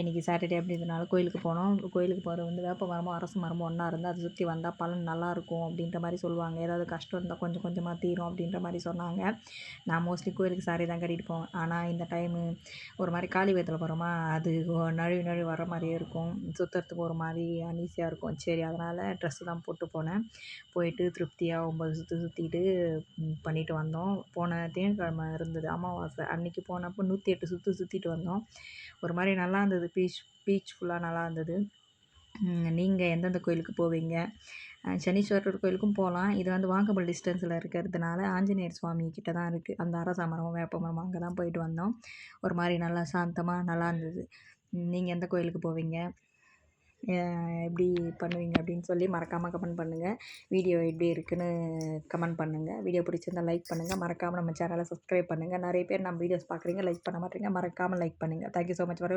இன்றைக்கி சாட்டர்டே அப்படின்றதுனால கோயிலுக்கு போனோம். கோயிலுக்கு போகிறது வந்து வேப்ப மரமும் அரச மரமும் ஒன்றா இருந்தால் அதை சுற்றி வந்தால் பலன் நல்லாயிருக்கும் அப்படின்ற மாதிரி சொல்லுவாங்க. ஏதாவது கஷ்டம் இருந்தால் கொஞ்சம் கொஞ்சமாக தீரும் அப்படின்ற மாதிரி சொன்னாங்க. நான் மோஸ்ட்லி கோயிலுக்கு சாரி தான் கட்டிட்டு போவேன். ஆனால் இந்த டைமு ஒரு மாதிரி காளி வயிற்றில் போகிறோமா, அது நழுவி நழுவி வர மாதிரியே இருக்கும். சுற்றுறதுக்கு ஒரு மாதிரி அன்ஈஸியாக இருக்கும். சரி, அதனால் ட்ரெஸ்ஸு தான் போட்டு போனேன். போயிட்டு திருப்தியாக 9 சுற்று சுற்றிட்டு பண்ணிட்டு வந்தோம். போன திங்கட்கிழமை இருந்தது அமாவாசை அன்றைக்கி போனப்போ 108 சுற்று சுற்றிட்டு வந்தோம். ஒரு மாதிரி நல்லா இருந்தது. பீஸ்ஃபுல்லாக நல்லா இருந்தது. நீங்கள் எந்தெந்த கோயிலுக்கு போவீங்க? சனீஸ்வரர் கோயிலுக்கும் போகலாம். இது வந்து வாக்கபிள் டிஸ்டன்ஸில் இருக்கிறதுனால ஆஞ்சநேயர் சுவாமி கிட்ட தான் இருக்குது. அந்த அரச மரம் வேப்ப மரம் அங்கே தான் போயிட்டு வந்தோம். ஒரு மாதிரி நல்லா சாந்தமாக நல்லா இருந்தது. நீங்கள் எந்த கோயிலுக்கு போவீங்க, எப்படி பண்ணுவீங்க அப்படின்னு சொல்லி மறக்காமல் கமெண்ட் பண்ணுங்கள். வீடியோ எப்படி இருக்குன்னு கமெண்ட் பண்ணுங்கள். வீடியோ பிடிச்சிருந்தால் லைக் பண்ணுங்கள். மறக்காமல் நம்ம சேனலை சப்ஸ்கிரைப் பண்ணுங்கள். நிறைய பேர் நம்ம வீடியோஸ் பார்க்குறீங்க, லைக் பண்ண மாட்டேங்க. மறக்காமல் லைக் பண்ணுங்கள். Thank you so much for